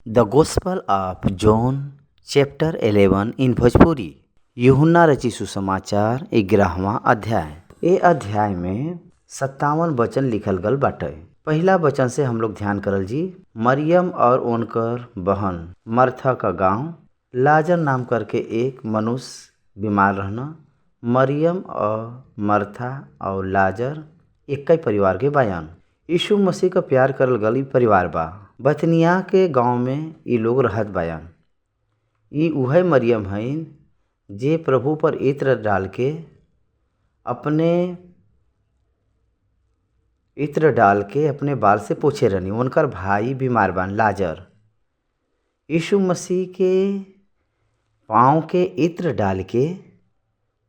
The Gospel of John, chapter 11 in Bhojpuri. यूहन्ना रची सुसमाचार 11वां अध्याय। ए अध्याय में 57 वचन लिखल गल बाटे। पहला वचन से हम लोग ध्यान करल जी। मरियम और उनकर बहन मर्था का गांव, लाजर नाम करके एक मनुष्य बीमार रहना। मरियम और मर्था और लाजर एक ही परिवार के बयान। यीशु मसीह का प्यार करल गल परिवार बा। बथनिया के गांव में ये लोग रहत बायान। ये उहे मरियम हईन जे प्रभु पर इत्र डाल के अपने बाल से पोछे रहनी। उनकर भाई बीमार बान लाजर। यीशु मसीह के पाँव के इत्र डाल के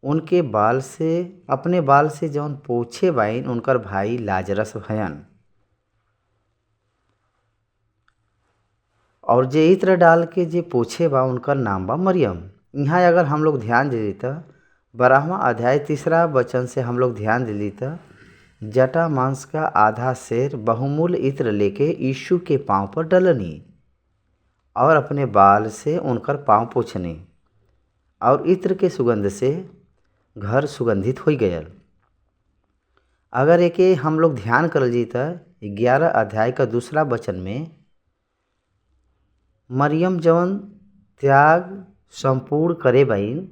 उनके बाल से अपने बाल से जौन पोछे बाइन उनकर भाई लाजरस भयन। और जे इत्र डाल के जे पोछे बा उनकर नाम बा मरियम। यहाँ अगर हम लोग ध्यान दे तो 12वां अध्याय 3 वचन से हम लोग ध्यान दे तो जटा मांस का आधा सेर बहुमूल्य इत्र लेके यीशु के पाँव पर डलनी और अपने बाल से उनकर पाँव पोछनी और इत्र के सुगंध से घर सुगंधित हो गयल। अगर एके हम लोग ध्यान करल जी तो 11 अध्याय का 2 वचन में मरियम जवन त्याग संपूर्ण करे बाइन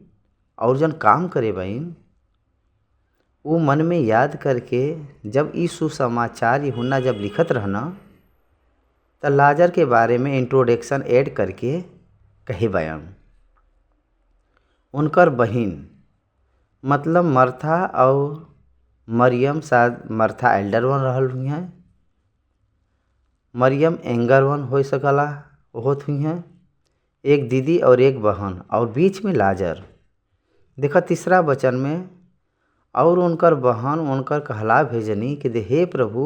और जन काम करे बाइन वो मन में याद करके जब ई सुसमाचार यूहन्ना जब लिखत रहना तो लाजर के बारे में इंट्रोडक्शन ऐड करके कहे बयान। उनकर बहिन मतलब मर्था और मरियम, शायद मर्था एल्डर वन रहल हुई हैं, मरियम एंगर वन हो सकला होत हुई हैं, एक दीदी और एक बहन और बीच में लाजर। देखा 3 वचन में और उनकर बहन उनकर कहला भेजनी कि हे प्रभु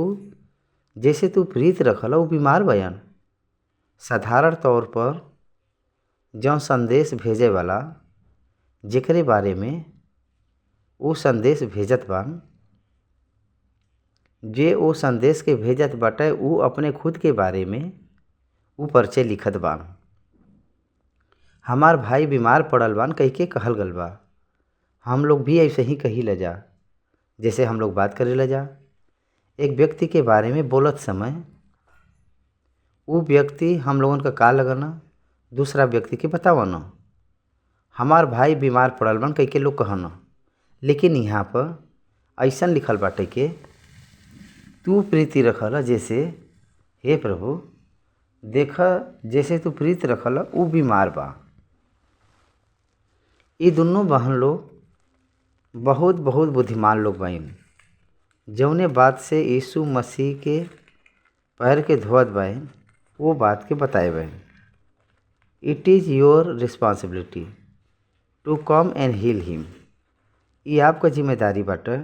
जैसे तू प्रीत रखल वो बीमार बयान। साधारण तौर पर जो संदेश भेजे वाला जेकरे बारे में वो संदेश भेजत बान, जे वो संदेश के भेजत बाटे वो अपने खुद के बारे में वो परिचय लिखत बान। हमार भाई बीमार पड़ल बान कह के कहल गल बा। हम लोग भी ऐसे ही कही ले जा जैसे हम लोग बात करे ले जा। एक व्यक्ति के बारे में बोलत समय वो व्यक्ति हम लोगन का लगना दूसरा व्यक्ति के बतावना। हमार भाई बीमार पड़ल बान कह के लोग कहना, लेकिन यहाँ पर ऐसा लिखल बाटे के तू प्रीति रखल जैसे हे प्रभु देखा जैसे तू प्रीत रखल वो बीमार बा। ये दोनों बहन लोग बहुत बुद्धिमान लोग बाइन जौने बात से यीशु मसीह के पैर के धोवत बाइन वो बात के बताए बाइन। It is your responsibility to come and heal him. ये आपका जिम्मेदारी बाटे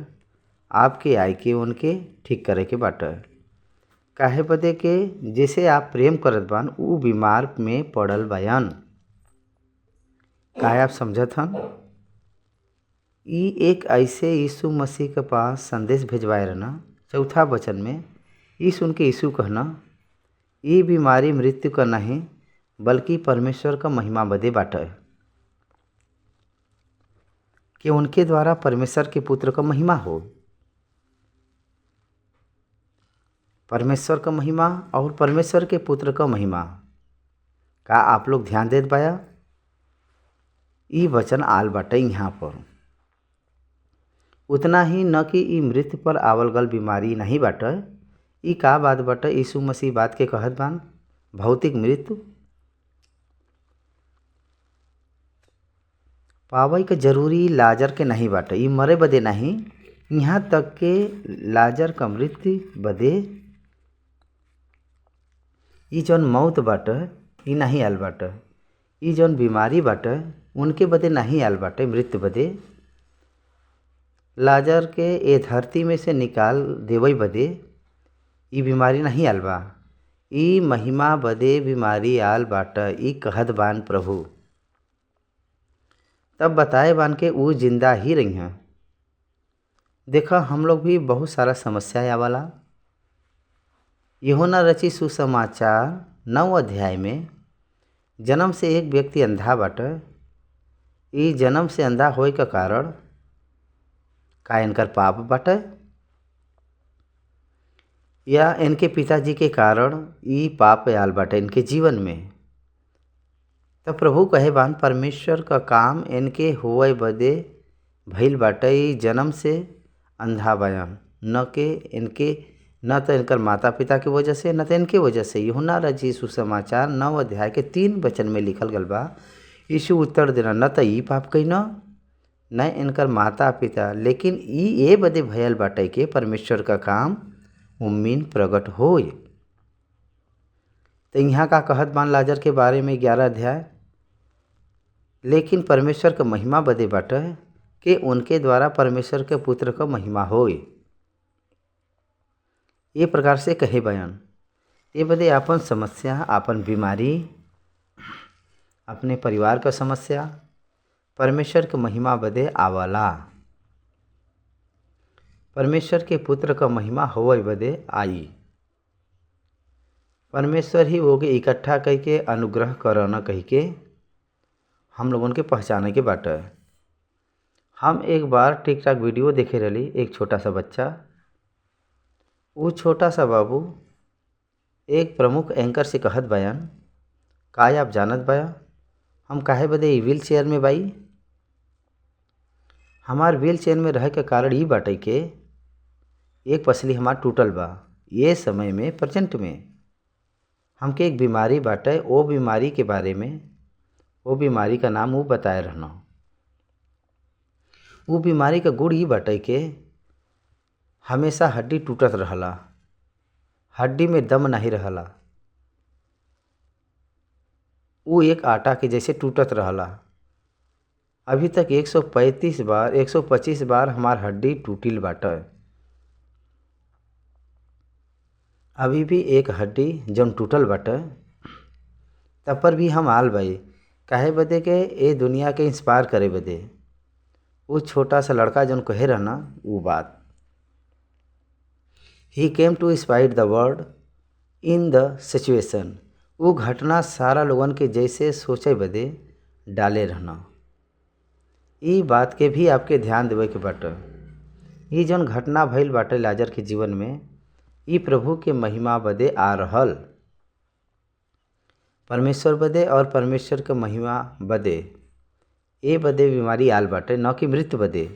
आपके आई के उनके ठीक करे के बाटे। काहे बदे के जैसे आप प्रेम करत बान वो बीमार में पड़ल बयान। काहे आप समझत हन? ई एक ऐसे यीशु मसीह के पास संदेश भेजवाए रहना। 4 वचन में ई सुन के यीशु कहना ये बीमारी मृत्यु का नहीं बल्कि परमेश्वर का महिमा बदे बाटे कि उनके द्वारा परमेश्वर के पुत्र का महिमा हो। परमेश्वर का महिमा और परमेश्वर के पुत्र का महिमा का आप लोग ध्यान देत बाया। ई वचन आल बाटे यहाँ पर। उतना ही न कि ई मृत्यु पर आवल गल बीमारी नहीं बाटे। ई का बात बाटे यीशु मसीह बात के कहत बान भौतिक मृत्यु पावे के जरूरी लाजर के नहीं बाटे। ई मरे बदे नहीं, यहाँ तक के लाजर का मृत्यु बदे ई जौन मौत बाटे ई नहीं आल बाटे। ई जौन बीमारी बाटे उनके बदे नहीं आल बाटे मृत्यु बदे। लाजर के ए धरती में से निकाल देवई बदे ई बीमारी नहीं आल बा। ई महिमा बदे बीमारी आल बाटे। ई कहत बान प्रभु तब बताए बान के वो जिंदा ही रही हैं। देखा हम लोग भी बहुत सारा समस्या आवाला। यूहन्ना रची सुसमाचार 9 अध्याय में जन्म से एक व्यक्ति अंधा बाटे। ई जन्म से अंधा होए के कारण का इनकर पाप बाटे या इनके पिताजी के कारण ई पाप आयल बाटे इनके जीवन में। तब प्रभु कहे बान परमेश्वर का काम इनके होए बदे भइल बाटे। ई जन्म से अंधा बयान न के इनके न तो इनकर माता पिता की वजह से न तो इनके वजह से। यूहन्ना रची सुसमाचार 9 अध्याय के 3 वचन में लिखल गल बा, यीशु उत्तर देना न तो ई पाप कही न इनकर माता पिता, लेकिन ई ए बदे भयल बाटे के परमेश्वर का काम उम्मीन प्रकट होए। तो यहाँ का कहत बान लाजर के बारे में 11 अध्याय, लेकिन परमेश्वर का महिमा बदे बाटे कि उनके द्वारा परमेश्वर के पुत्र का महिमा होए। ये प्रकार से कहे बयान ये बदे आपन समस्या, आपन बीमारी, अपने परिवार का समस्या परमेश्वर के महिमा बदे आवला। परमेश्वर के पुत्र का महिमा होए बदे आई। परमेश्वर ही वो के इकट्ठा कह के अनुग्रह करना कह के हम लोगों के पहचाने के बाटे। हम एक बार टिकटॉक वीडियो देखे रही, एक छोटा सा बच्चा, वो छोटा सा बाबू एक प्रमुख एंकर से कहत बयान, का आप जानत बया हम काहे बदे व्हील चेयर में बाई। हमार व्हील चेयर में रहे के कारण ई बाटे के एक पसली हमार टूटल बा। ये समय में प्रेजेंट में हमके एक बीमारी बाटे, वो बीमारी के बारे में, वो बीमारी का नाम वो बताए रहना। वो बीमारी का गुण ई बाटे के हमेशा हड्डी टूटत रहला, हड्डी में दम नहीं रहला, वो एक आटा के जैसे टूटत रहला। अभी तक 125 बार हमार हड्डी टूटिल बाटे। अभी भी एक हड्डी जौन टूटल बाटे तब पर भी हम आल बाई काहे बदे के ए दुनिया के इंस्पायर करे बदे। वो छोटा सा लड़का जौन कहे रहना वो बात, he came to inspire the world in the situation. वो घटना सारा लोगन के जैसे सोचे बदे डाले रहना। ई बात के भी आपके ध्यान देवे के बाटे। ई जौन घटना भइल बाटे लाजर के जीवन में, ई प्रभु के महिमा बदे आ रहल, परमेश्वर बदे और परमेश्वर के महिमा बदे। ए बदे बीमारी आल बाटे न कि मृत्यु बदे।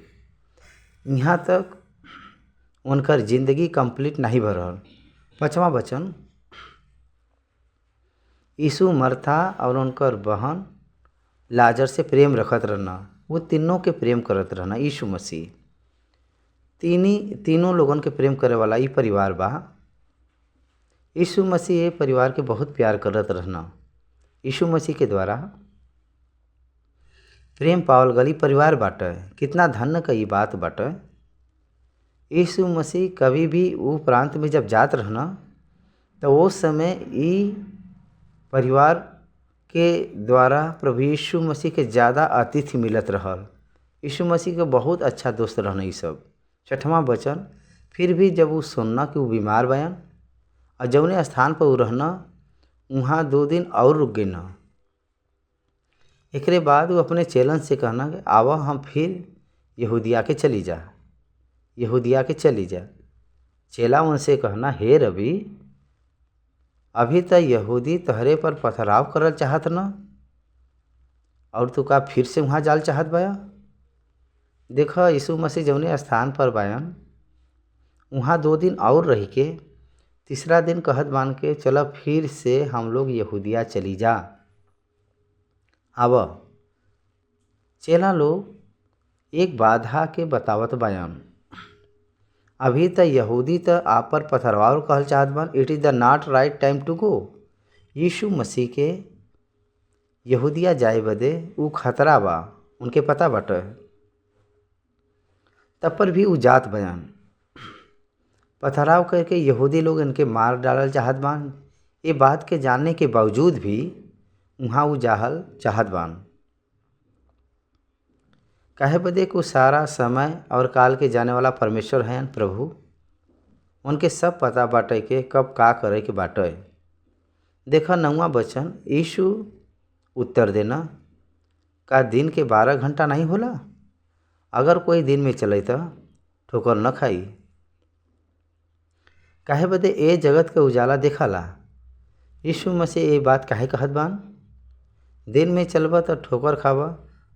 यहाँ तक उनकर जिंदगी कंप्लीट नहीं भरल। 5वां वचन, यीशु मरथा और उनकर बहन लाजर से प्रेम रखत रहना। वो तीनों के प्रेम करत रहना। यीशु मसीह तीनों लोगन के प्रेम करे वाला ई परिवार बा। यीशु मसीह ये परिवार के बहुत प्यार करत रहना। यीशु मसीह के द्वारा प्रेम पावल गली परिवार बाटे। कितना धन्य का ये बात बाटे। यीशु मसीह कभी भी वो प्रांत में जब जात रहना तो वो समय ई परिवार के द्वारा प्रभु यीशु मसीह के ज़्यादा अतिथि मिलत रहल। यीशु मसीह के बहुत अच्छा दोस्त रहना ये सब। 6वां वचन, फिर भी जब वो सुनना कि वो बीमार बयान और जौने स्थान पर वो रहना वहाँ 2 दिन और रुक गए ना। एकरे बाद वो अपने चेलन से कहना कि आवा हम फिर यहूदिया के चली जा, यहूदिया के चली जा। चेला उनसे कहना, हे रबी, अभी तक यहूदी तहरे पर पथराव करल चाहत न, और तू का फिर से वहाँ जाल चाहत बया। देखा यीशु मसीह जौने स्थान पर बयान वहाँ 2 दिन और रह के 3रा दिन कहत बान के चलो फिर से हम लोग यहूदिया चली जा। अब चेला लोग एक बाधा के बतावत बयान, अभी तक यहूदी तो आप पर पथरवार कहल चाहत बान। It is the not right time to go. Yeshu Masih के यहूदिया जाए बदे वो खतरा बा, उनके पता बाटे। तब पर भी वो जात बयान पथराव करके यहूदी लोग इनके मार डालल चाहत बान। ये बात के जानने के बावजूद भी वहाँ वो जाहल चाहत बान। काहे बदे को सारा समय और काल के जाने वाला परमेश्वर हैं प्रभु। उनके सब पता बाटे के कब का करे के बाटे। देखा 9वां वचन, यीशु उत्तर देना, का दिन के 12 घंटा नहीं होला? अगर कोई दिन में चले तो ठोकर न खाई। काहे बदे ए जगत के उजाला देखाला? यीशु मसीह ये बात काहे कहत बान? दिन में चलबा तो ठोकर खाबा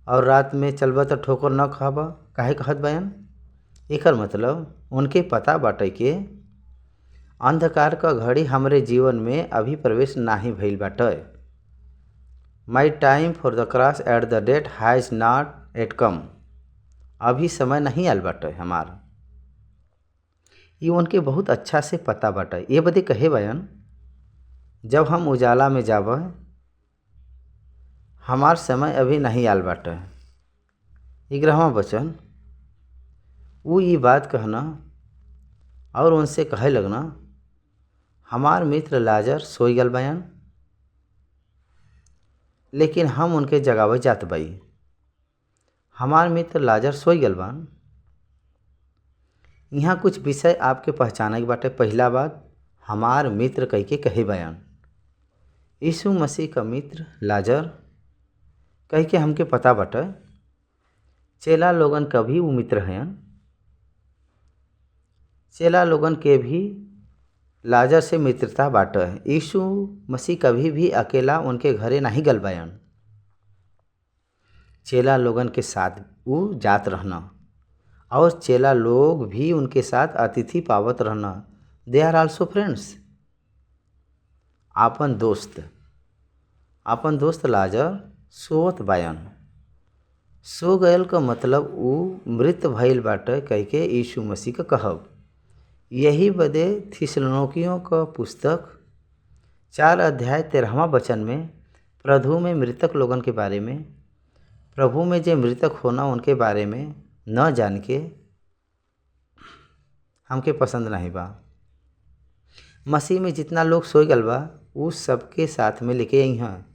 और रात में चलबा तो ठोकर न खाबा, काहे कहत बयान? एकर मतलब उनके पता बाटे कि अंधकार का घड़ी हमरे जीवन में अभी प्रवेश नाही भइल बाटे। My time for the cross at the date has not yet come. अभी समय नहीं आल बाटे हमार। ये उनके बहुत अच्छा से पता बाटे। ये बदे कहे बयान, जब हम उजाला में जाबे हमार समय अभी नहीं आल बाटे। 11वां वचन, वो ये बात कहना और उनसे कहे लगना, हमार मित्र लाजर सोई गल बयान, लेकिन हम उनके जगावे जात बाई। हमार मित्र लाजर सोई गल बान। यहाँ कुछ विषय आपके पहचाने के बाटे। पहला बात, हमार मित्र कह के कहे बयान। यीशु मसीह का मित्र लाजर कह के हमके पता बाटे। चेला लोगन का भी वो मित्र हैं। चेला लोगन के भी लाजर से मित्रता बाटे। यीशु मसीह कभी भी अकेला उनके घरे नहीं गल बयान। चेला लोगन के साथ वो जात रहना और चेला लोग भी उनके साथ अतिथि पावत रहना। They are also friends. आपन दोस्त लाजर सोवत बयान। सो गयल का मतलब वो मृत भइल बाटे कह के यीशु मसीह का कहब। यही बदे थिस्सलुनीकियों का पुस्तक 4 अध्याय 13वां वचन में प्रभु में मृतक लोगन के बारे में, प्रभु में जे मृतक होना उनके बारे में न जान के हमके पसंद नहीं बा। मसीह में जितना लोग सोई गल बा उ सबके साथ में लेके आई हैं।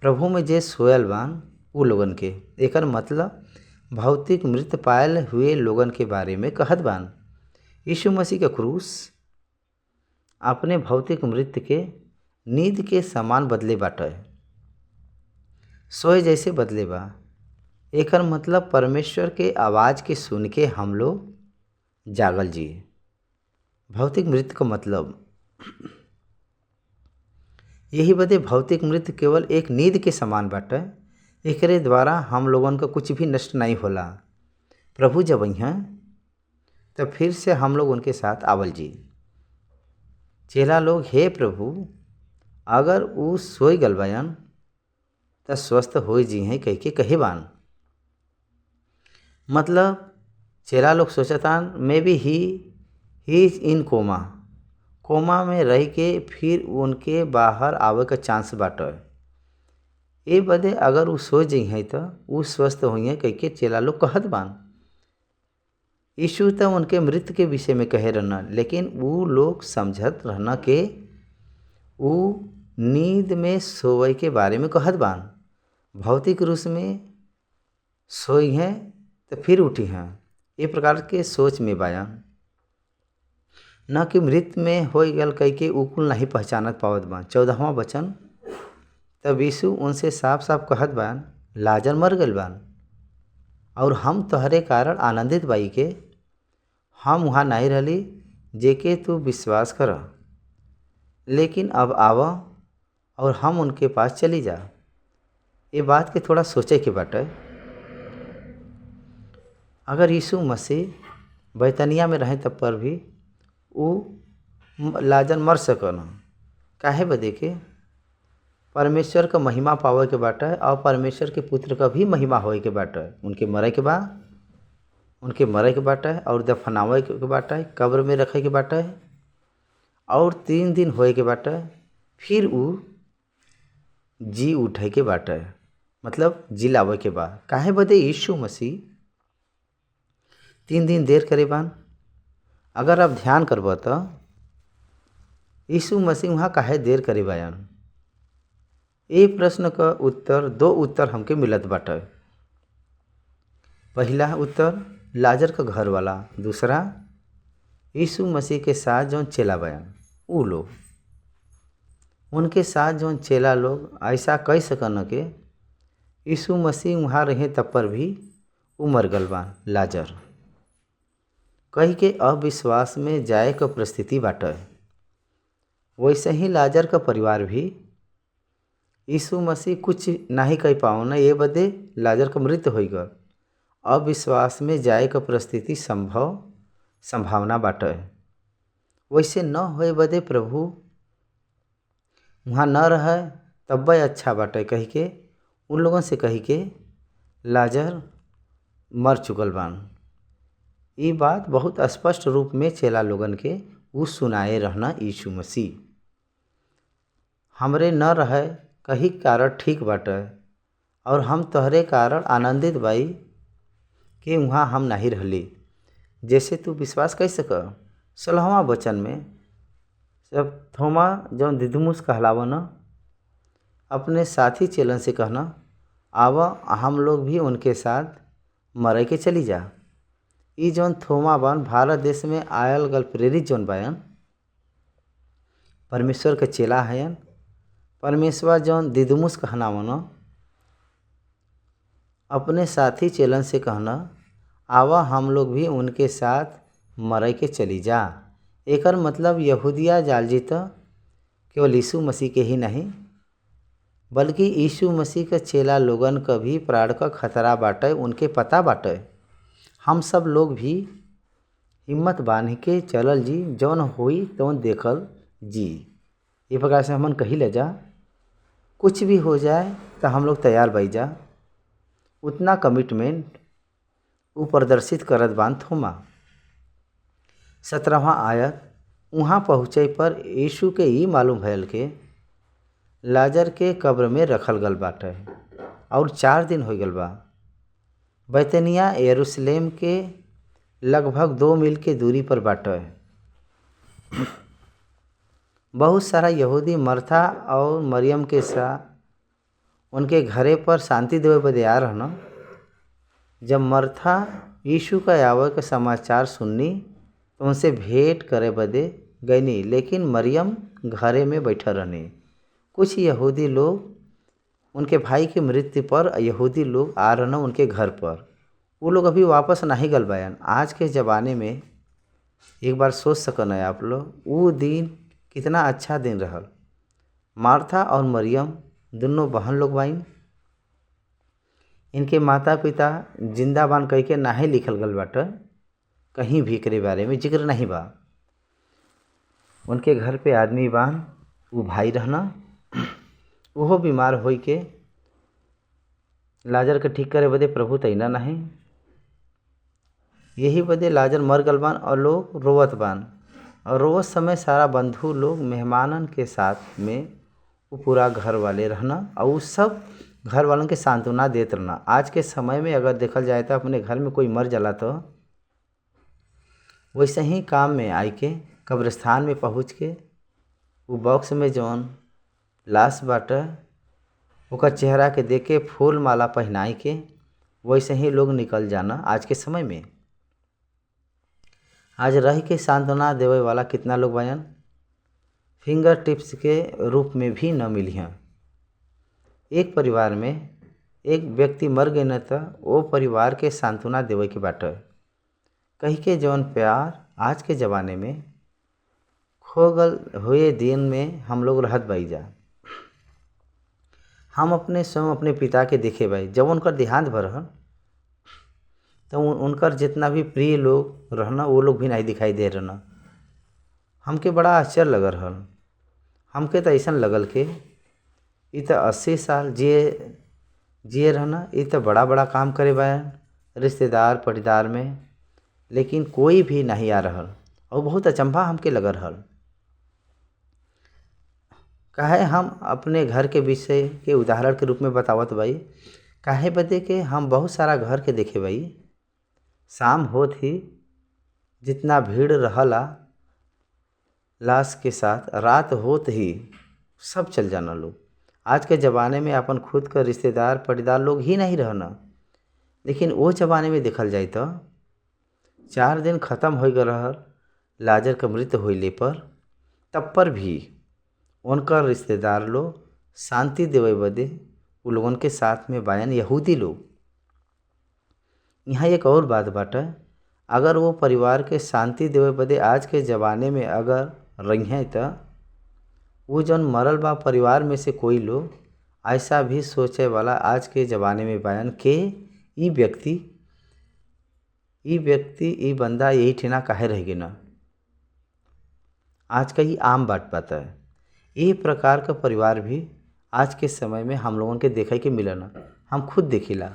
प्रभु में जे सोयल बान उ लोगन के, एकर मतलब भौतिक मृत पायल हुए लोगन के बारे में कहत बान। यीशु मसीह का क्रूस अपने भौतिक मृत्यु के नींद के समान बदले बाटे, सोए जैसे बदले बा। एकर मतलब परमेश्वर के आवाज़ के सुन के हम लोग जागल जिए। भौतिक मृत्यु का मतलब यही बदे भौतिक मृत्यु केवल एक नींद के समान बाटे। एकरे द्वारा हम लोगन का कुछ भी नष्ट नहीं होला। प्रभु जब हैं तो फिर से हम लोग उनके साथ आवल जी। चेला लोग, हे प्रभु, अगर वो सोई गल बयान तो स्वस्थ हो जी हैं कह के कहे बान। मतलब चेला लोग सोचतान maybe he is in coma में रह के फिर उनके बाहर आवे का चांस बाटे। ए बदे अगर वो सो जी हैं तो वो स्वस्थ हुई हैं कह के चेला लोग कहत बान। यीशु तो उनके मृत्यु के विषय में कहे रहना, लेकिन वो लोग समझत रहना कि वो नींद में सोए के बारे में कहत बान। भौतिक रूप में सोई हैं तो फिर उठी हैं, ये प्रकार के सोच में बयान। न कि मृत्यु में हो गल कह के उकुल नहीं पहचानत पावत बान। 14वां वचन, तब यीशु उनसे साफ साफ कहत बान, लाजर मर गल बान और हम तोहरे कारण आनंदित बाई के हम वहाँ नहीं रहली जेके तू विश्वास कर, लेकिन अब आव और हम उनके पास चली जा। ये बात के थोड़ा सोचे के बाटे। अगर यीशु मसीह बैतनिया में रहे तब पर भी वो लाजर मर सकन। काहे बदे के परमेश्वर का महिमा पावे के बाटे और परमेश्वर के पुत्र का भी महिमा होए के बाटे। उनके मरे के बाटे और दफनावे के बाटे, कब्र में रखे के बाटे और 3 दिन होए के बाटे, फिर वो जी उठे के बाटे, मतलब जिलावे के बाद। काहे बदे यीशु मसीह 3 दिन देर करे बान? अगर आप ध्यान करबो तो यीशु मसीह वहाँ काहे देर करे बायन? ये प्रश्न का उत्तर 2 उत्तर हमके मिलत बाटे। पहला उत्तर लाजर का घर वाला, दूसरा यीशु मसीह के साथ जो चेला बयान उ लोग। उनके साथ जौन चेला लोग ऐसा कह सकन के यीशु मसीह वहाँ रहे तब पर भी उ मर गल बा लाजर, कही के अविश्वास में जाए क परिस्थिति बाटे। वैसे ही लाजर का परिवार भी यीशु मसीह कुछ नहीं कह पाओ न, ये बदे लाजर का मृत्यु हो गल। अविश्वास में जाए का परिस्थिति संभावना बाटे। वैसे न होए बदे प्रभु वहाँ न रहे तब अच्छा बाटे, कही के उन लोगों से कही के लाजर मर चुकल बान। ये बात बहुत स्पष्ट रूप में चेला लोगन के उ सुनाए रहना यीशु मसीह। हमरे न रहे कही कारण ठीक बाटे और हम तोहरे कारण आनंदित बाई कि वहाँ हम नहीं रहली। जैसे तू विश्वास कर सक 16वां वचन में जब थोमा जौन दिदुमुस कहलावा न अपने साथी चेलन से कहना आवा हम लोग भी उनके साथ मरे के चली जा। ई जौन थोमा बान भारत देश में आयल गल प्रेरित जौन बायन परमेश्वर के चेला हयन। परमेश्वर जौन दिदुमुस कहनावा न अपने साथी चेलन से कहना आवा हम लोग भी उनके साथ मरे के चली जा। एकर मतलब यहूदिया जालजी तो केवल यीशु मसीह के ही नहीं बल्कि यीशु मसीह के चेला लोगन का भी प्राण का खतरा बाटे, उनके पता बाटे। हम सब लोग भी हिम्मत बांध के चलल जी, जौन होई तौन देखल जी। ये प्रकार से हमन कही ले जा कुछ भी हो जाए तो हम लोग तैयार बई जा। उतना कमिटमेंट वो प्रदर्शित करत बान थोमा। 17वां आयत वहाँ पहुँचे पर यीशु के ही मालूम भयल के लाजर के कब्र में रखल गल बाटे और 4 दिन हो गल बा। बैतनिया यरूशलेम के लगभग 2 मील के दूरी पर बाटे। बहुत सारा यहूदी मर्था और मरियम के साथ उनके घरे पर शांति देवे बदे आ रहना। जब मर्था यीशु का आवे का समाचार सुननी तो उनसे भेंट करे बदे गईनी, लेकिन मरियम घरे में बैठा रहनी। कुछ यहूदी लोग उनके भाई की मृत्यु पर यहूदी लोग आ रहना उनके घर पर। वो लोग अभी वापस नहीं गल बयान। आज के ज़माने में एक बार सोच सकन है आप लोग वो दिन कितना अच्छा दिन रहल। मार्था और मरियम दोनों बहन लोग बाइन। इनके माता पिता जिंदा बान कह के नाही लिखल गल बाटे, कहीं भी एकरे बारे में जिक्र नहीं बा। उनके घर पे आदमी बान वो भाई रहना, वो बीमार होई के लाजर के ठीक करे बदे प्रभु तैना नहीं। यही बदे लाजर मर गल बान और लोग रोवत बान। और रोवत समय सारा बंधु लोग मेहमानन के साथ में वो पूरा घर वाले रहना और वो सब घर वालों के सांत्वना देते रहना। आज के समय में अगर देखल जाए तो अपने घर में कोई मर जाला तो वैसे ही काम में आई के कब्रिस्तान में पहुँच के वो बॉक्स में जौन लाश बाटे ओकर चेहरा के देख के फूल माला पहनाई के वैसे ही लोग निकल जाना। आज के समय में आज रह के सांत्वना देवे वाला कितना लोग बयान फिंगर टिप्स के रूप में भी न मिली हैं। एक परिवार में एक व्यक्ति मर गए न तो वो परिवार के सांत्वना देवे के बाटे। कही के जौन प्यार आज के ज़माने में खो गल हुए दिन में हम लोग रहत बाई जा। हम अपने स्वयं अपने पिता के देखे भाई जब उनकर देहांत भर तो उनकर जितना भी प्रिय लोग रहना वो लोग भी नहीं दिखाई दे रहना। हमके बड़ा आश्चर्य लगल रहल। हमके तो ऐसा लगल के ये तो 80 साल जिए रहना, ये तो बड़ा बड़ा काम करे बयान रिश्तेदार पटीदार में, लेकिन कोई भी नहीं आ रहल और बहुत अचंभा हमके लगल रहल। काहे हम अपने घर के विषय के उदाहरण के रूप में बतावत भाई। काहे बदे के हम बहुत सारा घर के देखे भाई शाम होत ही जितना भीड़ रहला लाश के साथ रात होत ही सब चल जाना लोग। आज के ज़माने में अपन खुद का रिश्तेदार पटीदार लोग ही नहीं रहना, लेकिन वो ज़माने में देखल जाए तो 4 दिन ख़त्म हो गए रहल लाजर का मृत्यु होइले पर, तब पर भी उनका रिश्तेदार लोग शांति देवे बदे उ लोगन के साथ में बायन यहूदी लोग। यहाँ एक और बात बाटे, अगर वो परिवार के शांति देवे बदे आज के ज़माने में अगर रही हैं तो वो जौन मरल बा परिवार में से कोई लोग ऐसा भी सोचे वाला आज के ज़माने में बायन के ई व्यक्ति ई बंदा यही ठिना काहे रह गए ना। आज का ही आम बात पाता है। ये प्रकार का परिवार भी आज के समय में हम लोगों के देखे के मिलना, हम खुद देखिला।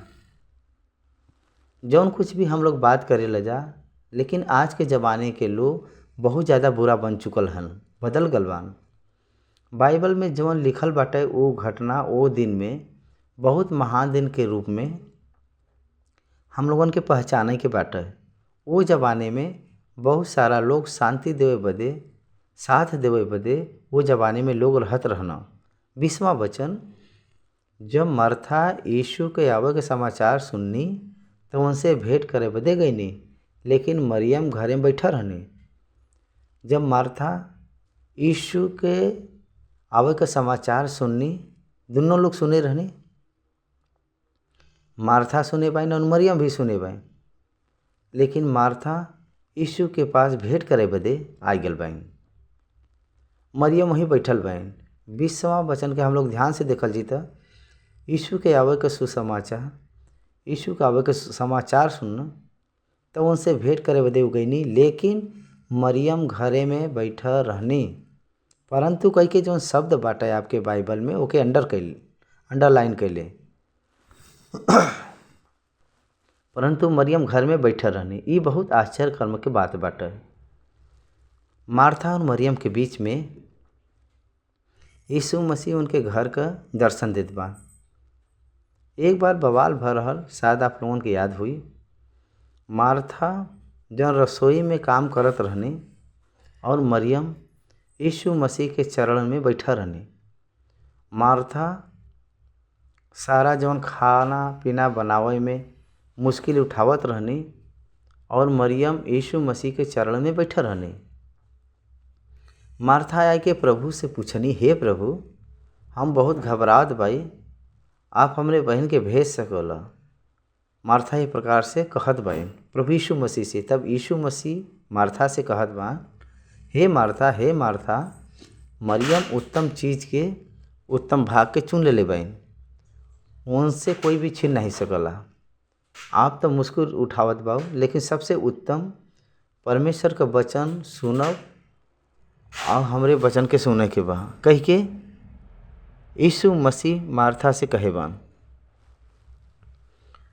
जौन कुछ भी हम लोग बात करे ला जा, लेकिन आज के ज़माने के लोग बहुत ज़्यादा बुरा बन चुकल हन, बदल गल बान। बाइबल में जौन लिखल बाटे वो घटना वो दिन में बहुत महान दिन के रूप में हम लोगन के पहचाने के बाटे। वो ज़माने में बहुत सारा लोग शांति देवे बदे साथ देवे बदे वो ज़माने में लोग रहत रहना। 20वां वचन, जब मर्था यीशु के आवे के समाचार सुननी तो उनसे भेंट करे बदे गईनी, लेकिन मरियम घरे में बैठा रहनी। जब मर्था यीशु के आवे के समाचार सुननी, दोनों लोग सुने रहनी, मार्था सुने पाइन और मरियम भी सुने पाइन, लेकिन मार्था यीशु के पास भेंट करे बदे आ गल बाइन, मरियम वहीं बैठल बाइन। 20वां वचन के हम लोग ध्यान से देखल जीता, यीशु के आवे के सुसमाचार यीशु के आवे के समाचार सुनना तो उनसे भेंट करे बदे गईनी, लेकिन मरियम घरे में बैठा रहनी। परंतु कई के जो शब्द बाटे आपके बाइबल में ओके अंडरलाइन कैले, परंतु मरियम घर में बैठा रहनी। ये बहुत आश्चर्य कर्म के बात बाटे। मार्था और मरियम के बीच में यीशु मसीह उनके घर का दर्शन देत बा। एक बार बवाल भर रहल, शायद आप लोगों की याद हुई। मार्था जौन रसोई में काम करत रहनी और मरियम यीशु मसीह के चरण में बैठा रहनी। मार्था सारा जौन खाना पीना बनावे में मुश्किल उठावत रहनी और मरियम यीशु मसीह के चरण में बैठा रहनी। मार्था आए के प्रभु से पूछनी, हे प्रभु, हम बहुत घबरात बाई, आप हमरे बहन के भेज सकोला। मार्था ये प्रकार से कहत बाई प्रभु यीशु मसीह से। तब यीशु मसीह मार्था से कहत बा, हे मार्था, मरियम उत्तम चीज़ के उत्तम भाग के चुन ले बाइन, उनसे कोई भी छीन नहीं सकला। आप तो मुश्किल उठावत बाऊ, लेकिन सबसे उत्तम परमेश्वर का वचन सुनब और हमरे वचन के सुने के बा कह के यीशु मसीह मार्था से कहे बान।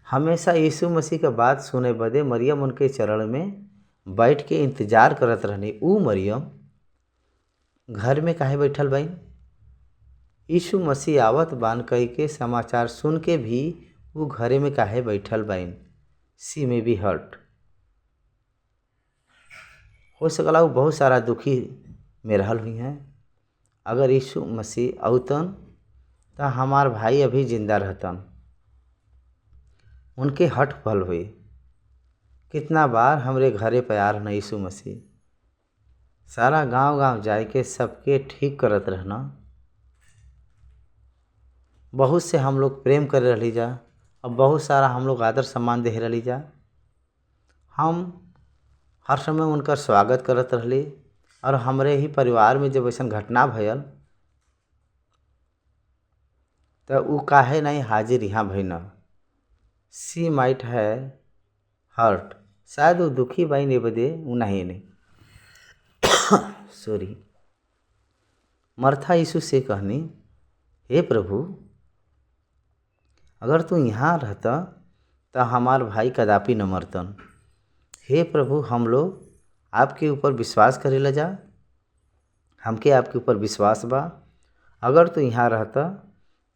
हमेशा यीशु मसीह का बात सुने बदे मरियम उनके चरण में बैठ के इंतजार करत रहनी। ऊ मरियम घर में काहे बैठल बाइन? यीशु मसीह आवत बान कह के समाचार सुन के भी वो घरे में काहे बैठल बाइन? सी में बी हर्ट। हो सकला वो बहुत सारा दुखी में रहल हुई हैं। अगर यीशु मसीह औतन तो हमार भाई अभी जिंदा रहतन, उनके हट फल हुई। कितना बार हमरे घरे पे आ रहना यीशु मसीह, सारा गांव गांव जाए के सबके ठीक करत रहना। बहुत से हम लोग प्रेम कर रही जा और बहुत सारा हम लोग आदर सम्मान दे रही जा। हम हर समय उनका स्वागत करत रहली और हमरे ही परिवार में जब ऐसा घटना भयल तो उ काहे नहीं हाजिर यहाँ भईन। सी माइट है हर्ट, शायद वो दुखी बाई ने बदे उ नहीं सॉरी। मर्था यीशु से कहनी, हे प्रभु, अगर तू यहाँ रहता तो हमार भाई कदापि न मरतन। हे प्रभु, हम लोग आपके ऊपर विश्वास करेला जा, हमके आपके ऊपर विश्वास बा। अगर तू यहाँ रहता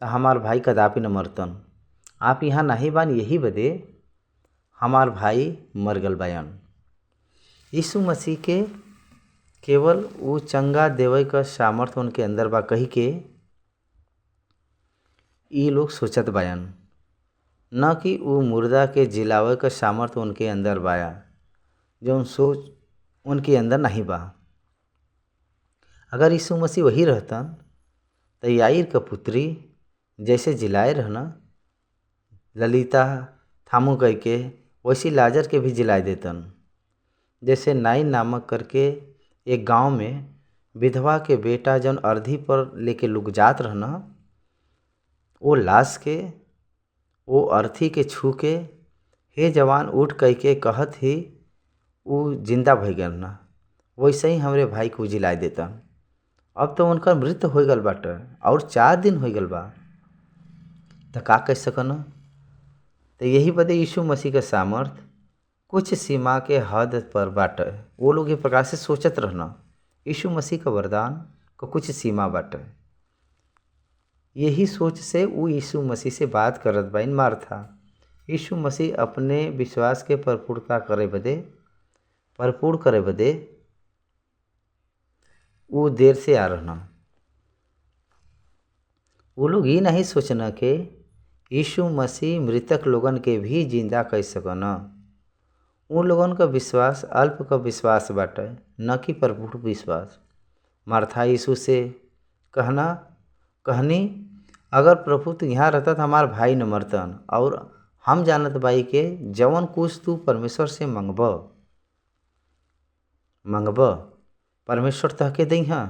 तो हमार भाई कदापि न मरतन। आप यहाँ नहीं बान, यही बदे हमार भाई मर गल बायन। यीशु मसीह के केवल वो चंगा देवे का सामर्थ्य उनके अंदर बा कही के ये लोग सोचत बायन, न कि वो मुर्दा के जिलावे का सामर्थ्य उनके अंदर बाया, जो सोच उनके अंदर नहीं बा। अगर यीशु मसीह वही रहतन त याईर क पुत्री जैसे जिलाए रहना ललिता थामू कह के, वैसी लाजर के भी जिलाए देतन। जैसे नाइन नामक करके एक गांव में विधवा के बेटा जौन अर्धी पर लेके लुक जात रहना, वो लाश के वो अर्थी के छू के हे जवान उठ कह के कहत ही वो जिंदा भई गल ना, वैसे ही हमरे भाई को जिलाए देता। अब तो उनका मृत्यु हो गल बाटे और 4 दिन हो गल बा, तो का कह सकन। तो यही बदे यीशु मसीह का सामर्थ कुछ सीमा के हद पर बाटे। वो लोग ये प्रकार से सोचत रहना, यीशु मसीह का वरदान का कुछ सीमा बाटे। यही सोच से वो यीशु मसीह से बात करत बाइन मार्था। यीशु मसीह अपने विश्वास के भरपूर करे बदे वो देर से आ रहना। वो लोग ये नहीं सोचना कि यीशु मसीह मृतक लोगन के भी जिंदा कर सकना। उन लोगन का विश्वास अल्प का विश्वास बाटे, न कि भरपूर विश्वास। मार्था यीशु से कहनी अगर प्रभु तू यहाँ रहता तो हमार भाई न मरतन, और हम जानत बाई के जवन कुछ तू परमेश्वर से मंगब परमेश्वर तहके दी। हाँ,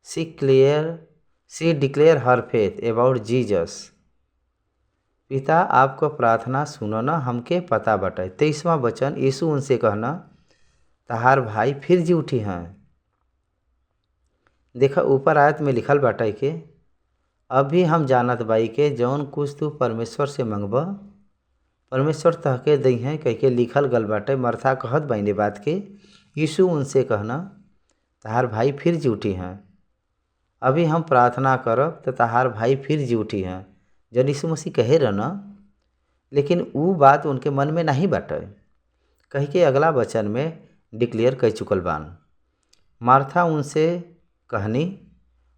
सी डिक्लेयर हर फेथ अबाउट जीजस। पिता आपको प्रार्थना सुनो ना, हमके पता बटे। 23वां वचन, यीशु उनसे कहना तहार भाई फिर जी उठी हैं। देखा ऊपर आयत में लिखल बाटे के अभी हम जानत बाई के जौन कुछ तू परमेश्वर से मंगब परमेश्वर तहके दी हैं कह के लिखल गल बाटे। मर्था कहत बाइने बात के, यीशु उनसे कहना तहार भाई फिर जी उठी हैं। अभी हम प्रार्थना करब तो तहार भाई फिर जी उठी हैं। जब यीशु मसीह कहे रहना, लेकिन वो बात उनके मन में नहीं बाटे। कह के अगला वचन में डिक्लेयर कर चुकल बान। मार्था उनसे कहनी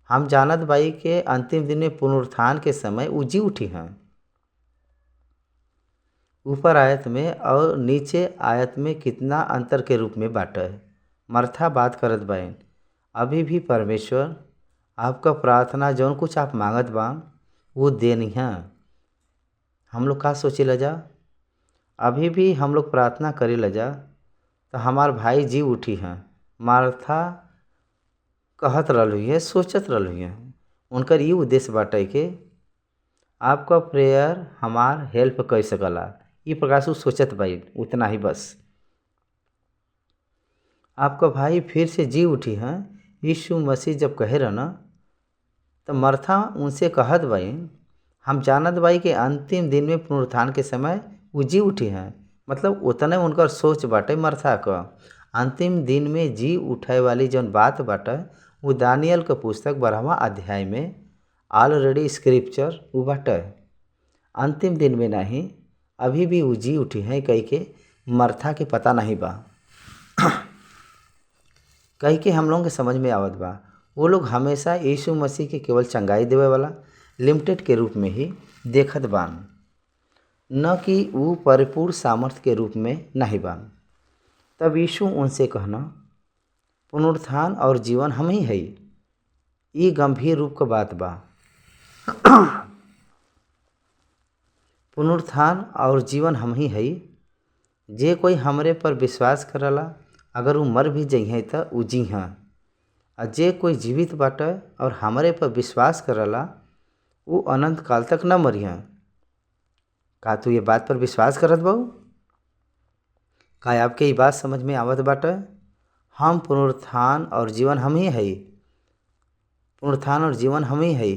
हम जानत बाई के अंतिम दिन में पुनरुत्थान के समय वो जी उठी हैं। ऊपर आयत में और नीचे आयत में कितना अंतर के रूप में बाटे। मार्था बात करत बाइन, अभी भी परमेश्वर आपका प्रार्थना जौन कुछ आप मांगत बा वो देनी है। हम लोग का सोचे लजा, अभी भी हम लोग प्रार्थना करे लजा तो हमार भाई जी उठी हैं। मार्था कहत रहलू है, सोचत रहलू है, उनकर ये उद्देश्य बाटे कि आपका प्रेयर हमार हेल्प कर सकला। ये प्रकार से सोचत बाई, उतना ही बस। आपका भाई फिर से जी उठी हैं यीशु मसीह जब कहे रहना, तो मार्था उनसे कहत बाई हम जानत बाई के अंतिम दिन में पुनरुत्थान के समय वो जी उठी हैं। मतलब उतने उनकर सोच बाटे मार्था का। अंतिम दिन में जी उठाए वाली जौन बात बाटे वो दानियल का पुस्तक 12वां अध्याय में ऑलरेडी स्क्रिप्चर वो बाटे। अंतिम दिन में नहीं, अभी भी वो जी उठी हैं कह के मार्था के पता नहीं बा। कह के हम लोगों के समझ में आवत बा वो लोग हमेशा यीशु मसीह के केवल चंगाई देवे वाला लिमिटेड के रूप में ही देखत बान, न कि वो परिपूर्ण सामर्थ्य के रूप में नहीं बान। तब यीशु उनसे कहना पुनरुत्थान और जीवन हम ही है। ये गंभीर रूप का बात बा। पुनरुत्थान और जीवन हम ही है। जे कोई हमरे पर विश्वास करला अगर वो मर भी जइहे तो वो जी हाँ, और जे कोई जीवित बाटे और हमरे पर विश्वास करला वो अनंत काल तक न मरिहा। का तू ये बात पर विश्वास करत बाऊ? का आपके ये बात समझ में आवत बाटे? हम पुनरुत्थान और जीवन हम ही है। पुनरुत्थान और जीवन हम ही है।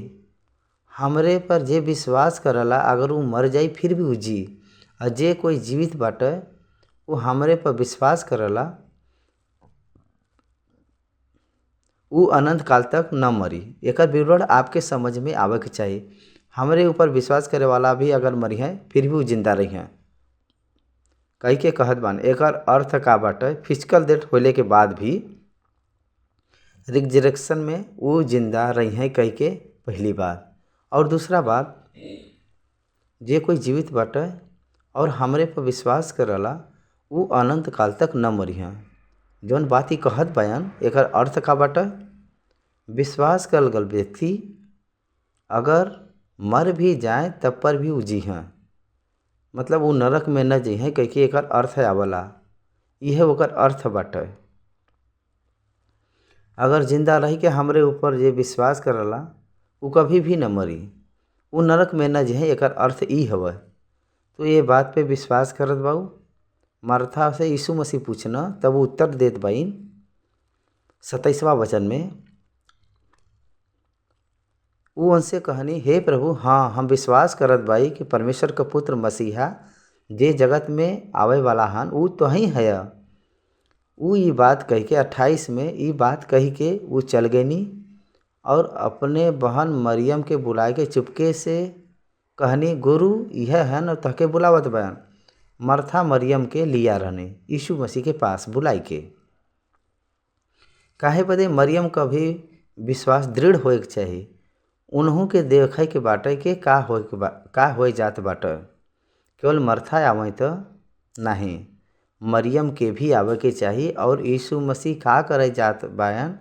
हमरे पर जे विश्वास करला अगर वो मर जाई फिर भी वो जी, और जे कोई जीवित बाटे वो हमरे पर विश्वास करला वो अनंत काल तक न मरी। एक विवरण आपके समझ में आवे के चाहिए। हमरे ऊपर विश्वास करे वाला भी अगर मरी है फिर भी वो जिंदा रही हैं। कई के कहत बान एक अर्थ का बाटे फिजिकल डेथ होले के बाद भी रिजरेक्शन में वो जिंदा रही हैं कई के पहली बात। और दूसरा बात, जे कोई जीवित बाटे और हमरे पर विश्वास करला वो अनंत काल तक न मरी हैं। जौन बात ही कहत बयान एक अर्थ का बाटे विश्वास करल गल व्यक्ति अगर मर भी जाए तब पर भी उ जी हैं, मतलब वो नरक में न जी हैं, कह एकर अर्थ आवला। यह ओकर अर्थ बाटे। अगर जिंदा रही के हमरे ऊपर जे विश्वास करला वो कभी भी न मरी, वो नरक में न जे एकर अर्थ ई हवे। तो ये बात पे विश्वास करत बाऊ। मार्था से यीशु मसीह पूछना, तब वो उत्तर देत बाइन 27वां वचन में। वो उनसे कहनी, हे प्रभु, हाँ हम विश्वास करत बाई कि परमेश्वर का पुत्र मसीहा जे जगत में आवे वाला हन वो तो ही है। वो ये बात कह के 28 में ये बात कही के वो चल गईनी और अपने बहन मरियम के बुलाए के चुपके से कहनी, गुरु यह है न तहके बुलावत बयान। मर्था मरियम के लिया रहने यीशु मसीह के पास बुलाई के। काहे बदे मरियम का भी विश्वास दृढ़ होए के चाहिए। उन्हों के देखे के बाटे के का होए जात बाटे। केवल मर्था आवे तो नहीं, मरियम के भी आवे के चाहिए और यीशु मसीह का करे जात बयान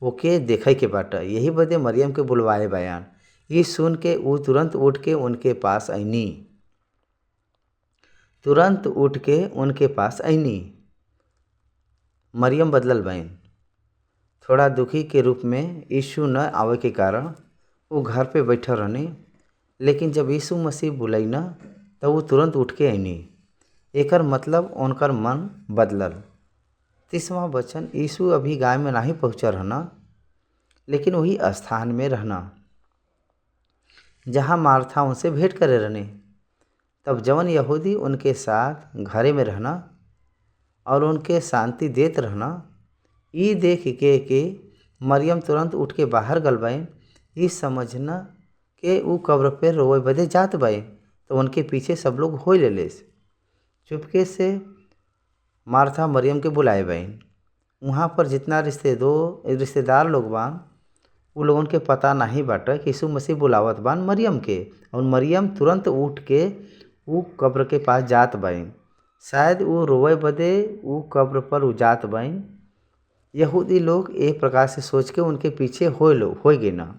ओके देखे के बाटे। यही बदे मरियम के बुलवाए बयान। ये सुन के वो तुरंत उठ के उनके पास आईनी। तुरंत उठ के उनके पास आईनी। मरियम बदलल बहन थोड़ा दुखी के रूप में यीशु न आवे के कारण वो घर पे बैठे रहने। लेकिन जब यीशु मसीह बुलैना तब वो तुरंत उठ के आईनी। एकर मतलब उनकर मन बदलल। 30वां वचन, यीशु अभी गाय में नहीं पहुँचा रहना, लेकिन वही स्थान में रहना जहाँ मार्था उनसे भेंट करे रहने। तब जवन यहूदी उनके साथ घरे में रहना और उनके शांति देत रहना, ये देख के मरियम तुरंत उठ के बाहर गल बाइन। ये समझना कि वो कब्र पे रोए बदे जात बाइन। तो उनके पीछे सब लोग हो ले चुपके से मार्था मरियम के बुलाए बाइन। वहाँ पर जितना रिश्तेदार लोग बान वो लोगों के पता नहीं बाटे कि यीशु मसीह बुलावत बान मरियम के। और मरियम तुरंत उठ के वो कब्र के पास जात बाइन। शायद वो रोए बदे वो कब्र पर वो जात बाइन। यहूदी लोग एक प्रकार से सोच के उनके पीछे हो गए ना।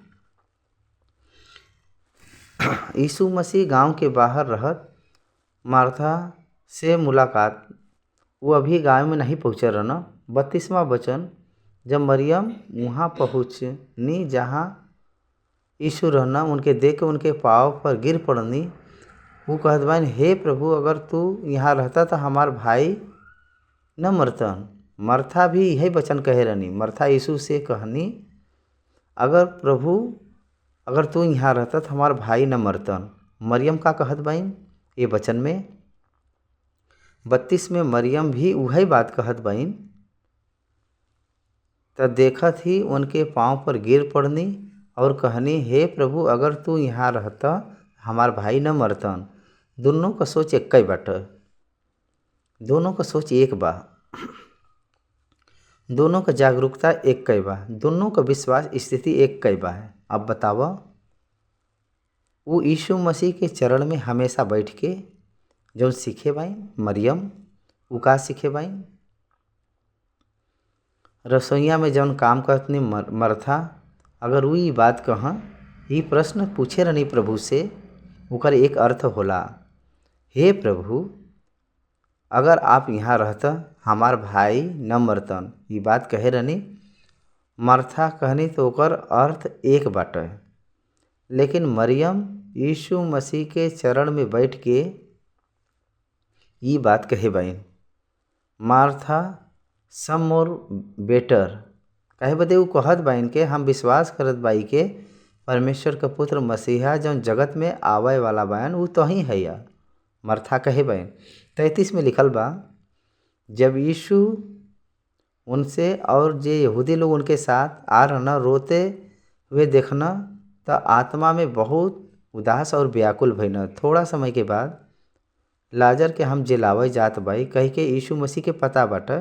यीशु मसीह गांव के बाहर रहत मार्था से मुलाकात, वो अभी गांव में नहीं पहुँचे रहना। 32वां वचन, जब मरियम वहाँ पहुँचनी जहाँ यीशु रहना, उनके देख के उनके पाँव पर गिर पड़नी। वो कहत बाइन, हे प्रभु, अगर तू यहाँ रहता तो हमार भाई न मरतन। मर्था भी यही वचन कहे रहनी। मर्था यीशु से कहनी, अगर प्रभु अगर तू यहाँ रहता तो हमार भाई न मरतन। मरियम का कहत बाइन ये वचन में 32 में मरियम भी वही बात कहत बाइन। तो देखत ही उनके पाँव पर गिर पड़नी और कहनी, हे प्रभु, अगर तू यहाँ रहता हमार भाई न मरतन। दोनों का सोच एक ही बाटे। दोनों का सोच एक बा। दोनों का जागरूकता एक कई बा। दोनों का विश्वास स्थिति एक कई बा है। अब बतावा, वो यीशु मसीह के चरण में हमेशा बैठ के जो सीखे बाई मरियम, वो का सीखे बाई रसोईया में जौन काम करतनी मर्था, अगर वो ये बात कहाँ ये प्रश्न पूछे रहनी प्रभु से, ओकर एक अर्थ होला, हे प्रभु, अगर आप यहाँ रहता हमार भाई न मरतन। ये बात कहे रहनी। मर्था कहनी तो ओकर अर्थ एक बाटे। लेकिन मरियम यीशु मसीह के चरण में बैठ के ये बात कहे बाइन। मार्था सम मोर बेटर कहे बदे वो कहत बाइन के हम विश्वास करत बाई के परमेश्वर का पुत्र मसीहा जौन जगत में आवे वाला बायन वो तो ही है। मर्था कहे बाइन। 33 में लिखल बा, जब यीशु उनसे और जे यहूदी लोग उनके साथ आ रहना रोते हुए देखना, तो आत्मा में बहुत उदास और व्याकुल भइना। थोड़ा समय के बाद लाजर के हम जिलावे जात बाई कह के यीशु मसीह के पता बाटे।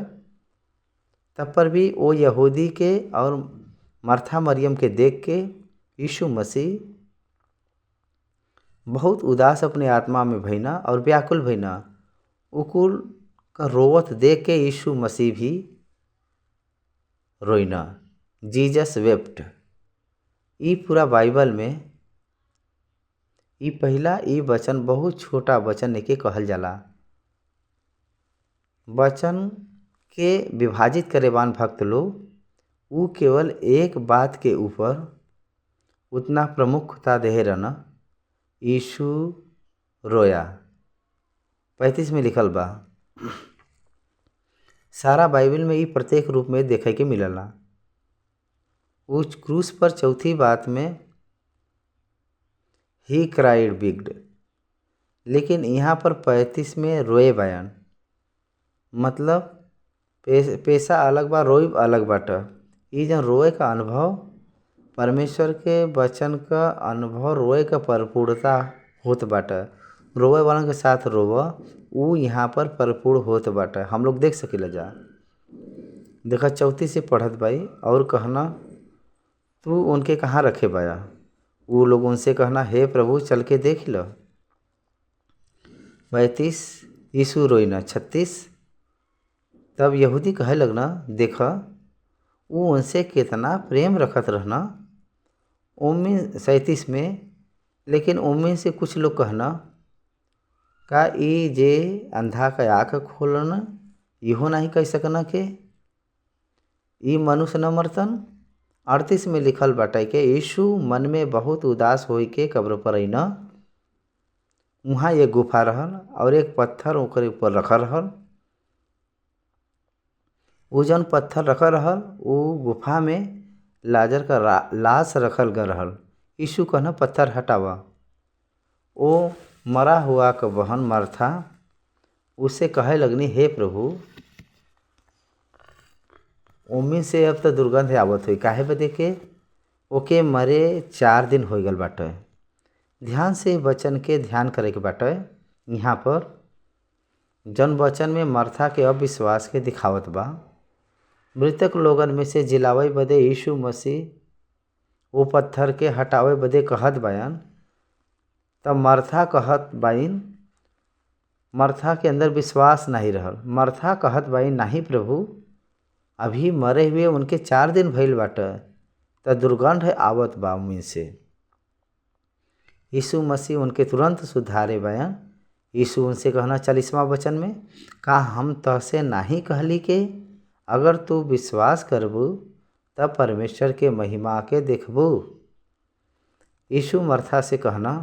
तब पर भी वो यहूदी के और मर्था मरियम के देख के यीशु मसीह बहुत उदास अपने आत्मा में भइना और व्याकुल भइना। उकुल का रोवत देख के यीशु मसीह भी रोइना। Jesus wept. ई पूरा बाइबल में ई पहिला ई वचन बहुत छोटा वचन एके कहल जाला। वचन के विभाजित करे वान भक्त लोग ऊ केवल एक बात के ऊपर उतना प्रमुखता दे रहना। यीशु रोया 35 में लिखल बा। सारा बाइबल में ई प्रत्येक रूप में देखे के मिलला। उस क्रूस पर चौथी बात में ही क्राइड बिग्ड, लेकिन यहाँ पर 35 में रोए बयान, मतलब पेशा अलग बा, रोइब अलग बाट। ई जन रोए का अनुभव परमेश्वर के वचन का अनुभव रोए का परिपूर्णता होत बाट। रोए वालन के साथ रोव ऊ यहाँ पर परिपूर्ण होत बाट। हम लोग देख सकीला जा। देखा 34 से पढ़त बाई और कहना तू उनके कहाँ रखे बाया। वो लोग उनसे कहना हे प्रभु चल के देख लो। 32 यीशु रोइना। 36 तब यहूदी कहे लगना देखा वो उनसे कितना प्रेम रखत रहना। 37 में लेकिन उनमें से कुछ लोग कहना का ई जे अंधा का आँख खोलना इहो नहीं कह सकना के ई मनुष्य न मरतन। 38 में लिखल बाटे के यीशु मन में बहुत उदास होई के कब्र पर अइना। वहाँ एक गुफा रहल और एक पत्थर ओकर ऊपर रखल रहल। वो जौन पत्थर रखल रहल वो गुफा में लाजर का लाश रखल गल रहल। यीशु कहना पत्थर हटावा। वो मरा हुआ का बहन मार्था उसे कहे लगनी हे प्रभु उम्मीद से अब तो दुर्गंध आवत हुई काहे बदे के ओके मरे 4 दिन हो गल बाटे। ध्यान से वचन के ध्यान करे के बाटे। यहाँ पर जन वचन में मार्था के अविश्वास के दिखावत बा। मृतक लोगन में से जिलावे बदे यीशु मसीह वो पत्थर के हटावे बदे कहत बायन। तब मार्था कहत बाइन, मार्था के अंदर विश्वास नहीं रहल। मार्था कहत बाइन नहीं प्रभु अभी मरे हुए उनके 4 दिन भइल बाटे त दुर्गंध आवत बा उनमें से। यीशु मसीह उनके तुरंत सुधारे बयान। यीशु उनसे कहना 40वां वचन में का हम तहसे नहीं कहली के अगर तू विश्वास करबू तब परमेश्वर के महिमा के देखबू। यीशु मार्था से कहना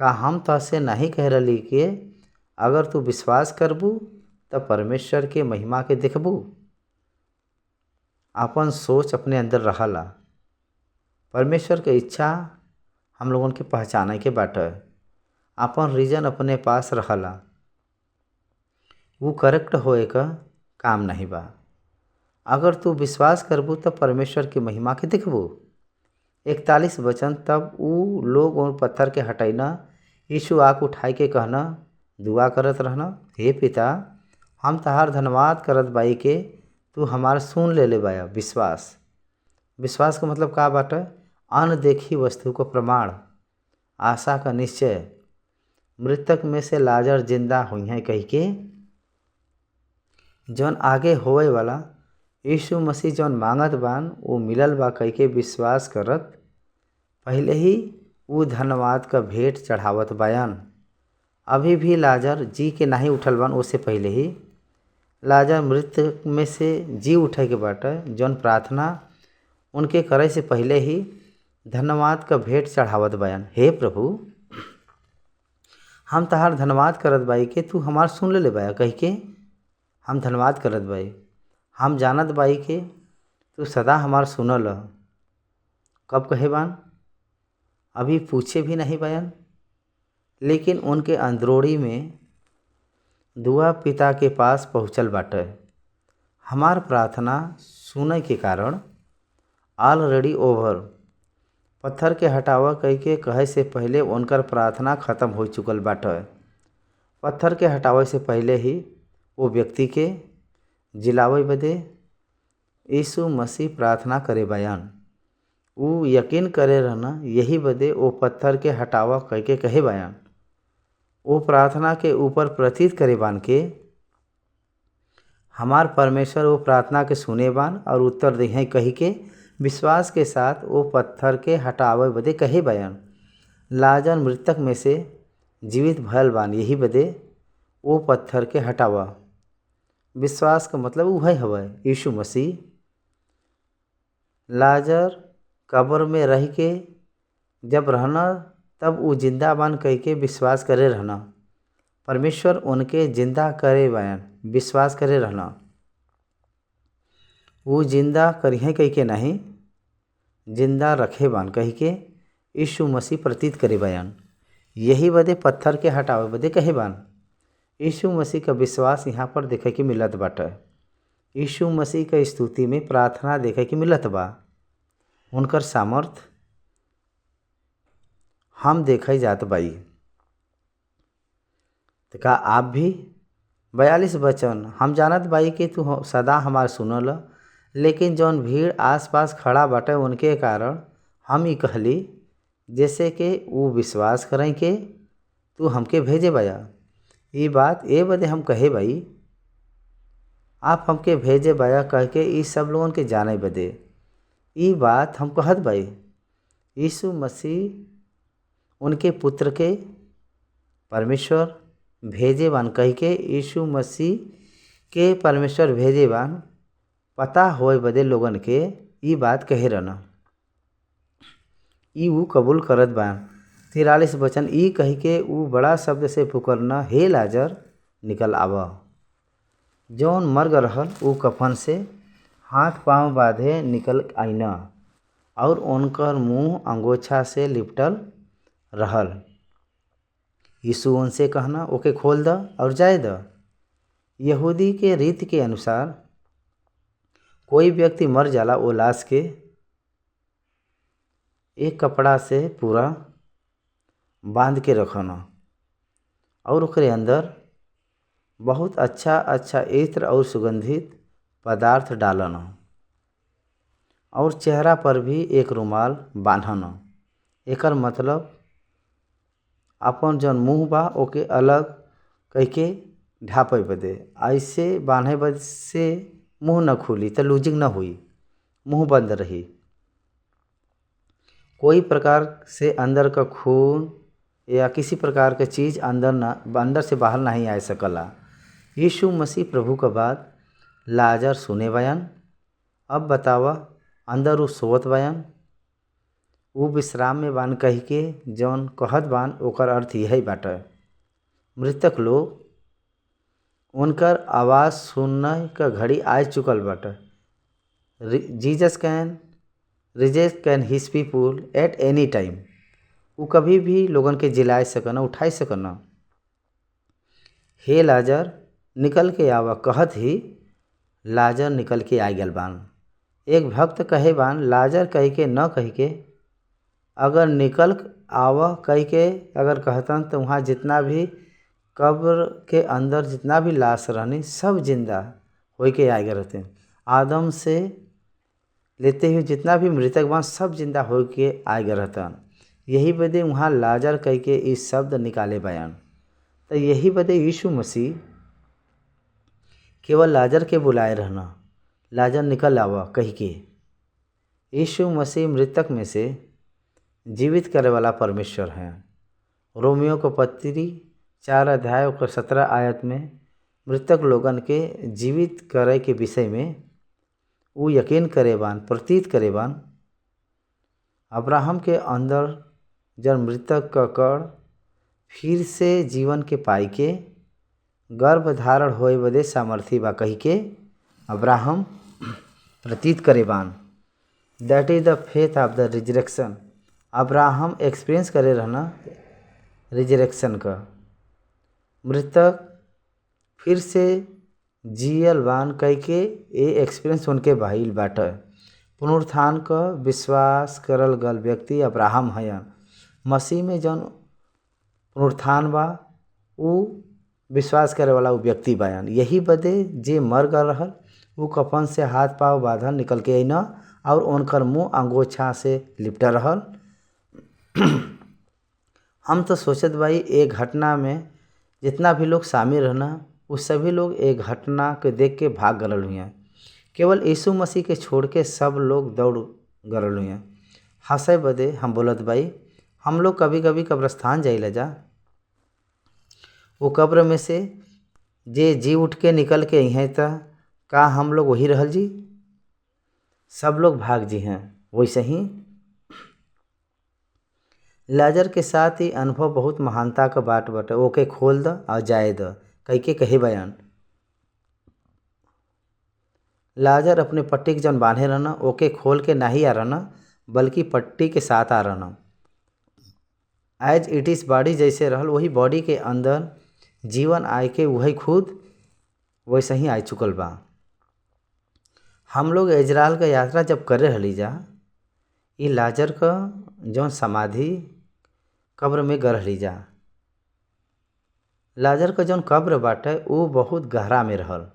का हम तहसे नहीं कह रही के अगर तू विश्वास करबू तब परमेश्वर के महिमा के देखबू। अपन सोच अपने अंदर रहला। परमेश्वर के इच्छा हम लोगन के पहचाने के बाटे। अपन रीजन अपने पास रहला। वो करेक्ट होए का काम नहीं बा। अगर तू विश्वास करबू तब परमेश्वर की महिमा के देखबू। 41 वचन तब वो लोग उन पत्थर के हटाइना। यीशु आँख उठाई के कहना दुआ करत रहना हे पिता हम तहार धन्यवाद करत बाई के तू हमार सुन ले बाया। विश्वास का मतलब का बाटे अनदेखी वस्तु को प्रमाण, आशा का निश्चय। मृतक में से लाजर जिंदा हुई है कही के जौन आगे होए वाला यीशु मसीह जौन मांगत बान वो मिलल बा कही के विश्वास करत पहले ही वो धन्यवाद का भेंट चढ़ावत बायन। अभी भी लाजर जी के नहीं उठल बान। उससे पहले ही लाजर मृतक में से जी उठे के बाटे जौन प्रार्थना उनके करे से पहले ही धन्यवाद का भेंट चढ़ावत बायन। हे प्रभु हम तहार धन्यवाद करत बाई के तू हमार सुन ले बाया कही के हम धन्यवाद करत बाई। हम जानत बाई के तू सदा हमार सुनल। कब कहे बान अभी पूछे भी नहीं बायन, लेकिन उनके अंदरोड़ी में दुआ पिता के पास पहुँचल बाटे। हमार प्रार्थना सुने के कारण ऑलरेडी ओवर। पत्थर के हटावा कह के कहे से पहले उनकर प्रार्थना खत्म हो चुकल बाटे। पत्थर के हटावे से पहले ही वो व्यक्ति के जिलावे बदे यीशु मसीह प्रार्थना करे बयान। वो यकीन करे रहना यही बदे वो पत्थर के हटावा कह के कहे बयान। वो प्रार्थना के ऊपर प्रतीत करे बान के हमार परमेश्वर वो प्रार्थना के सुने बान और उत्तर दे हैं कही के विश्वास के साथ वो पत्थर के हटावे बदे कहे बयान। लाजर मृतक में से जीवित भयल बान, यही बदे वो पत्थर के हटावा। विश्वास का मतलब वही हवा यीशु मसीह लाजर कब्र में रह के जब रहना तब वो जिंदा बान कह के विश्वास करे रहना। परमेश्वर उनके जिंदा करे बयान विश्वास करे रहना। वो जिंदा करिए कह के नहीं, जिंदा रखे बान कह के यीशु मसीह प्रतीत करे बयान। यही बदे पत्थर के हटावे बदे कहे बान। यीशु मसीह का विश्वास यहाँ पर देखे के मिलत बाटे। यीशु मसीह का स्तुति में प्रार्थना देखे के मिलत बा। उनकर सामर्थ हम देखे जात बाई। तो का आप भी 42 वचन हम जानत बाई कि तू सदा हमार सुनल, लेकिन जौन भीड़ आसपास खड़ा बाटे उनके कारण हम ही कहली जैसे कि वो विश्वास करें कि तू हमके भेजे बया। ये बात ए बदे हम कहे भाई आप हमके भेजे बया कह के ये सब लोगन के जाने बदे ये बात हम कहत भाई। यीशु मसीह उनके पुत्र के परमेश्वर भेजे बान कह के यीशु मसीह के परमेश्वर भेजे बान पता होए बदे लोगन के ये बात कहे रहना। ई वो कबूल करत बान। 43 वचन ई कह के वो बड़ा शब्द से पुकारना, हे लाजर निकल आवा। जौन मर्ग रहल वो कफन से हाथ पांव बांधे निकल आईना और उनकर मुंह अंगोछा से लिपटल रहल। यीशु उनसे कहना, ओके खोल द और जाए द। यहूदी के रीत के अनुसार कोई व्यक्ति मर जाला वो लाश के एक कपड़ा से पूरा बांध के रखना और ओकरे अंदर बहुत अच्छा अच्छा इत्र और सुगंधित पदार्थ डालना और चेहरा पर भी एक रुमाल बांधना। एकर मतलब अपन जौन मुँह बा ओके अलग कह के ढापे बदे। ऐसे बांधे बद से मुँह न खुली तो लूजिंग न हुई, मुँह बंद रही। कोई प्रकार से अंदर का खून या किसी प्रकार का चीज़ अंदर से बाहर नहीं आ सकला। यीशु मसीह प्रभु का बात लाजर सुने बयान। अब बतावा अंदर वो सोवत बयान, वो विश्राम में बान कह के जौन कहत बान ओकर अर्थ यही बाटे। मृतक लोग उनकर आवाज़ सुनने का घड़ी आ चुकल बाटे। Jesus can reject can his people at any time. वो कभी भी लोगन के जिलाए सकना, उठाई सकना। हे लाजर निकल के आवा कहत ही लाजर निकल के आ गल बान। एक भक्त कहे बान लाजर कह के न कह के अगर निकल आवा कह के अगर कहतन तो वहाँ जितना भी कब्र के अंदर जितना भी लाश रहनी सब जिंदा हो के आ गए रहते। आदम से लेते हुए जितना भी मृतक बान सब जिंदा हो के आ गए रहतन। यही बदे वहाँ लाजर कह के इस शब्द निकाले बयान। तो यही बदे यीशु मसीह केवल लाजर के बुलाए रहना, लाजर निकल आवा कह के। यीशु मसीह मृतक में से जीवित करे वाला परमेश्वर हैं। रोमियो को पत्री 4 अध्याय और 17 आयत में मृतक लोगन के जीवित करे के विषय में वो यकीन करे बान, प्रतीत करे बान। अब्राहम के अंदर जब मृतक का कण फिर से जीवन के पाई के गर्भ धारण होए बदे सामर्थी बा कही के अब्राहम प्रतीत करे बान। दैट इज द फेथ of the resurrection. Abraham experience करे रहना रिजरेक्शन का। मृतक फिर से जियल बान कह के ये एक्सपीरियंस उनके भाईल बाटे। पुनरुत्थान का विश्वास करल गल व्यक्ति अब्राहम हयन। मसीह में जौन पुनरुत्थान बा वो विश्वास करे वाला वो व्यक्ति बयान। यही बदे जे मर गल रहल वो कफन से हाथ पाँव बांधल निकल के अइना और उनकर मुँह अंगोछा से लिपटा रहल। हम तो सोचत भाई एक घटना में जितना भी लोग शामिल रहना वो सभी लोग एक घटना के देख के भाग गल हुए। केवल यीशु मसीह के छोड़ के सब लोग दौड़ गल हुए। हंसे बदे हम बोलत भाई हम लोग कभी कभी कब्रिस्तान जाइला जा, वो कब्र में से जे जी उठ के निकल के हैं तो का हम लोग वही रहल जी? सब लोग भाग जी हैं। वैसे ही लाजर के साथ ही अनुभव बहुत महानता का बाट बटे। ओके खोल द और जाए द कह के कहे बयान। लाजर अपने पट्टी के जन बांधे रहना ओके खोल के नहीं आ रहना, बल्कि पट्टी के साथ आ रहना। एज इट इज़ बॉडी जैसे रहल वही बॉडी के अंदर जीवन आए के वही खुद वैसे ही आ चुकल बा। हम लोग इजराइल का यात्रा जब करे रहली जा, ये लाजर का जौन समाधि कब्र में गरहली जा। लाजर का जौन कब्र बाटे वो बहुत गहरा में रहल।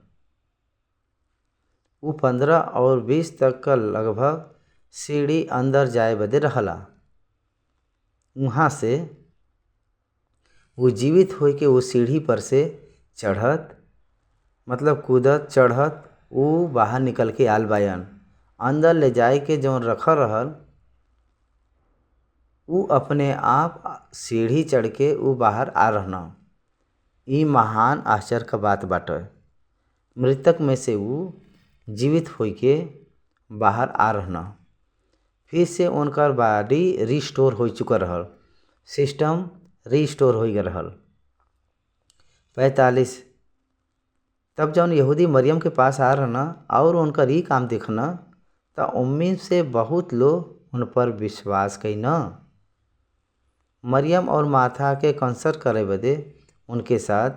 वो 15 और 20 तक का लगभग सीढ़ी अंदर जाए बदे रहला। वहाँ से वो जीवित हो के वो सीढ़ी पर से चढ़त मतलब कूदत चढ़त वो बाहर निकल के आल बायन। अंदर ले जाए के जौन रखल रहल वो अपने आप सीढ़ी चढ़ के वो बाहर आ रहना। ये महान आश्चर्य का बात बाटे। मृतक में से वो जीवित हो के बाहर आ रहना। फिर से उनकर बॉडी रिस्टोर हो चुका रहल, सिस्टम रिस्टोर हो गया रहल। 45 तब जौन यहूदी मरियम के पास आ रहना और उनकर ई काम देखना तो उम्मीद से बहुत लोग उन पर विश्वास कईना। मरियम और माथा के कंसर करे बदे उनके साथ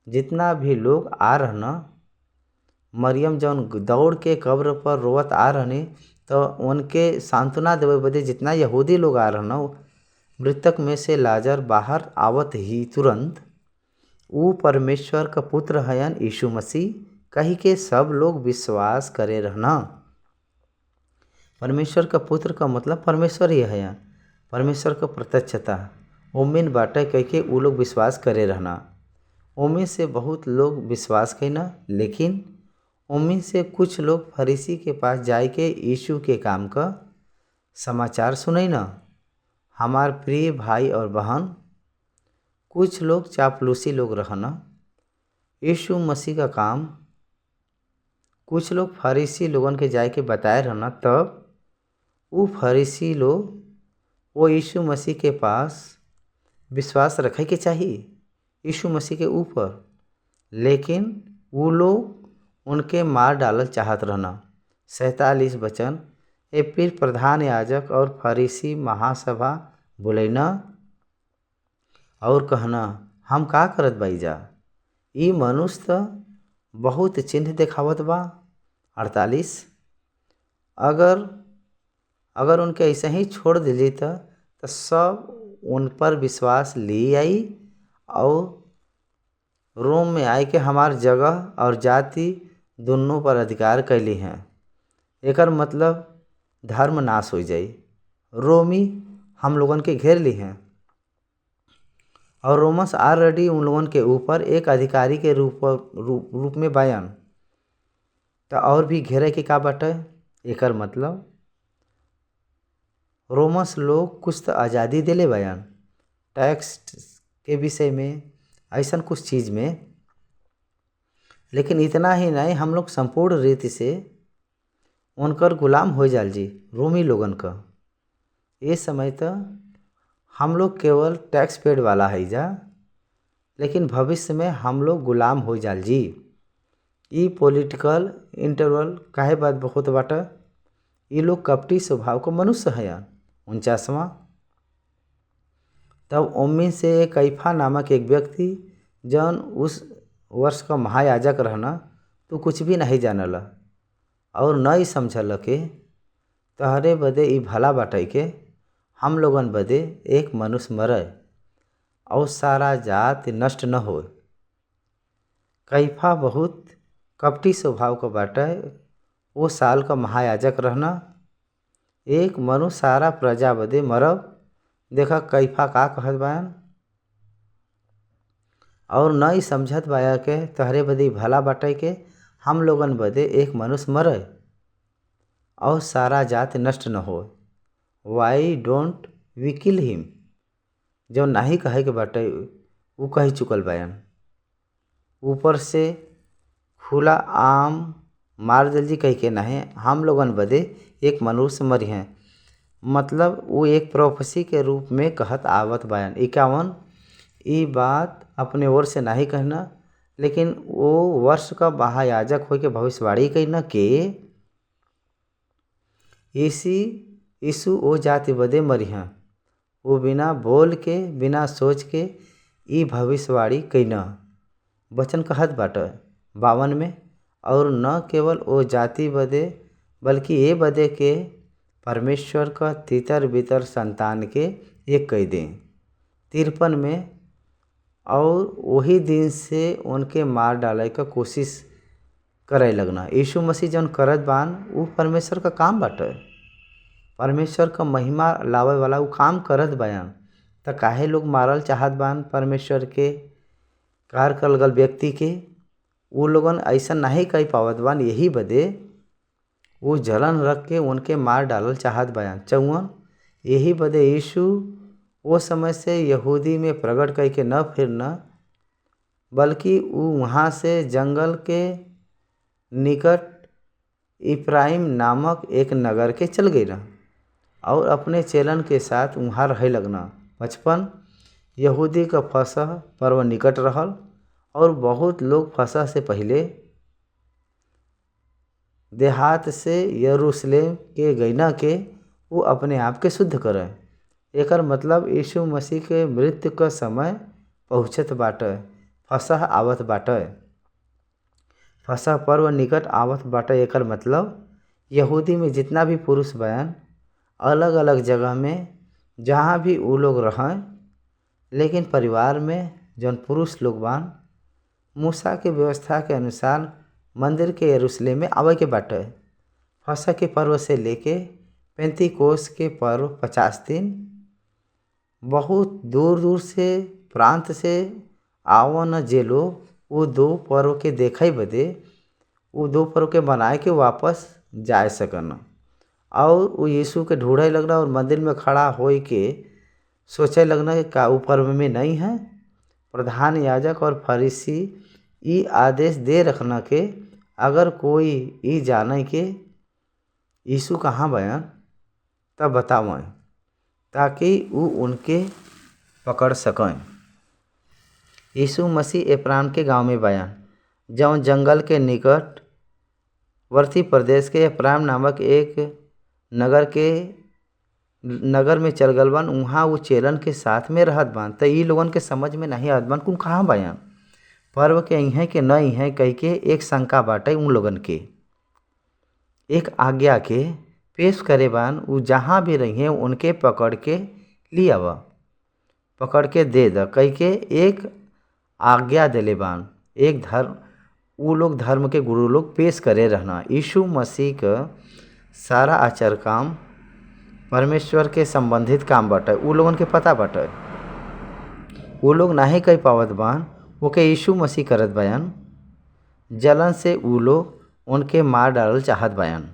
जितना भी लोग आ रहना, मरियम जौन दौड़ के कब्र पर रोवत आ रहनी तो उनके सांत्वना देवे बदे जितना यहूदी लोग आ रहना, मृतक में से लाजर बाहर आवत ही तुरंत वो परमेश्वर का पुत्र हयन यीशु मसीह कही के सब लोग विश्वास करे रहना। परमेश्वर का पुत्र का मतलब परमेश्वर ही हयन, परमेश्वर का प्रत्यक्षता उम्मीन बाटे कह के वो लोग विश्वास करे रहना। उम्मीद से बहुत लोग विश्वास कईना, लेकिन उम्मीद से कुछ लोग फरीसी के पास जाए के यीशु के काम का समाचार सुनई ना। हमार प्रिय भाई और बहन, कुछ लोग चापलूसी लोग रहना यीशु मसीह का काम कुछ लोग फरीसी लोगन के जाए के बताए रहना। तब वो फरीसी लोग वो यीशु मसीह के पास विश्वास रखे के चाहिए यीशु मसीह के ऊपर, लेकिन वो लोग उनके मार डालल चाहत रहना। 47 वचन फिर प्रधान याजक और फरीसी महासभा बुलैना और कहना, हम का करत बाई जा? ई मनुष्य तो बहुत चिन्ह दिखावत बा। 48 अगर उनके ऐसे ही छोड़ दिली तो सब उन पर विश्वास ली आई और रोम में आए के हमार जगह और जाति दोनों पर अधिकार कैली हैं। एकर मतलब धर्म नाश हो जाई। रोमी हम लोगन के घेर ली हैं और रोमस ऑलरेडी उन लोगन के ऊपर एक अधिकारी के रूप में बयान तो और भी घेरे के का बाटे। एकर मतलब रोमस लोग कुछ तो आज़ादी दिले बयान टैक्स के विषय में ऐसा कुछ चीज़ में, लेकिन इतना ही नहीं हम लोग संपूर्ण रीति से उनकर गुलाम हो जाल जी रोमी लोगन का। ये समय तो हम लोग केवल टैक्स पेड वाला है जा, लेकिन भविष्य में हम लोग गुलाम हो जाल जी। ये पॉलिटिकल इंटरवल काहे बात बहुत बाटा। ये लोग कपटी स्वभाव को मनुष्य है। 49वां तब उम्मीद से कैफा नामक एक व्यक्ति जौन उस वर्ष का महायाजक रहना तो कुछ भी नहीं जानला और न ही समझल के तहरे बदे ई भला बाटे के हम लोगन बदे एक मनुष्य मरे और सारा जात नष्ट न हो। कैफा बहुत कपटी स्वभाव का बाटे। वो साल का महायाजक रहना, एक मनुष्य सारा प्रजा बदे मरब। देखा कैफा का कहत बायन और न ही समझत बाया के तहरे बदे भला बाटे के हम लोगन बदे एक मनुष्य मरे और सारा जात नष्ट न हो। Why don't we kill him. जो नाही कहे के बाटे उ कही चुकल बयान। ऊपर से खुला आम मार दिल जी कह के नहीं, हम लोगन बदे एक मनुष्य मरी हैं। मतलब वो एक प्रोफेसी के रूप में कहत आवत बयान। 51 ये बात अपने ओर से नहीं कहना, लेकिन वो वर्ष का महायाजक हो के भविष्यवाणी कहना के यीशु ओ जाति बदे मरी हैं। वो बिना बोल के बिना सोच के ई भविष्यवाणी कहना वचन कहत बाटे 52 में। और न केवल वो जाति बदे बल्कि ये बदे के परमेश्वर का तितर बितर संतान के एक कह दें 53 में। और वही दिन से उनके मार डाले का कोशिश करे लगना। यीशु मसीह जौन करत बान वो परमेश्वर का काम बाटे, परमेश्वर का महिमा लावे वाला वो काम करत बयान। त काहे लोग मारल चाहत बान परमेश्वर के कार कल गल व्यक्ति के? वो लोगन ऐसा नहीं कह पावत बान, यही बदे वो जलन रख के उनके मार डालल चाहत बयान। 54 यही बदे यीशु वो समय से यहूदी में प्रकट कह के न फिरना, बल्कि वो वहाँ से जंगल के निकट इब्राहिम नामक एक नगर के चल गई ना और अपने चेलन के साथ वहाँ रहे लगना। 55 यहूदी का फसह पर्व निकट रहल और बहुत लोग फसह से पहले देहात से यरूशलेम के गईना के वो अपने आप के शुद्ध करें। एकर मतलब यीशु मसीह के मृत्यु का समय पहुँचत बाटे, फसह आवत बाटे, फसह पर्व निकट आवत बाटे। एकर मतलब यहूदी में जितना भी पुरुष बयान अलग अलग जगह में जहाँ भी वो लोग रहें, लेकिन परिवार में जौन पुरुष लोग बान मूसा के व्यवस्था के अनुसार मंदिर के यरूशलेम में आवे के बाटे। फसह के पर्व से लेके पेंतीकोस के पर्व 50 दिन बहुत दूर दूर से प्रांत से आवन जे लोग वो दो पर्व के देखे बदे वो दो पर्व के बनाए के वापस जा सकन। और वो यीशु के ढूंढे लगना और मंदिर में खड़ा हो के सोचे लगना कि का वो पर्व में नहीं है। प्रधान याजक और फरीसी ये आदेश दे रखना के अगर कोई ये जाने के यीशु कहाँ बयान तब बतावें, ताकि वो उनके पकड़ सकें। यीशु मसीह एप्राम के गांव में बयान, जौन जंगल के निकट वर्ती प्रदेश के एप्राम नामक एक नगर में चल गल बान। वहाँ वो चेलन के साथ में रहत बान। तो ये लोगन के समझ में नहीं आवत बान कुन कहाँ बयान पर्व के हैं कि नहीं है कह के एक शंका बाटे। उन लोगन के एक आज्ञा के पेश करे बान, वो जहाँ भी रही हैं उनके पकड़ के लिया वा, पकड़ के दे द कह के एक आज्ञा दिले बान। एक धर्म वो लोग धर्म के गुरु लोग पेश करे रहना। यीशु मसीह का सारा आचार काम परमेश्वर के संबंधित काम बाटे, वो लोगन के पता बाटे। वो लोग नहीं कह पावत बान वो के यीशु मसीह करत बयान। जलन से वो लोग उनके मार डालल चाहत बयान।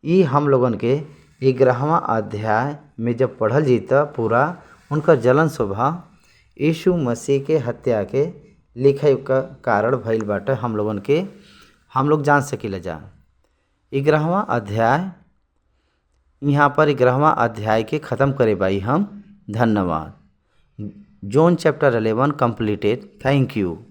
ये हम लोगन के 11वां अध्याय में जब पढ़ल जीता पूरा उनका जलन स्वभाव यीशु मसीह के हत्या के लिखे का कारण भइल बाटे। हम लोग जान सकीला जा 11वां अध्याय यहाँ पर 11वां अध्याय के ख़त्म करे बाई हम। धन्यवाद। John chapter 11 completed. Thank you.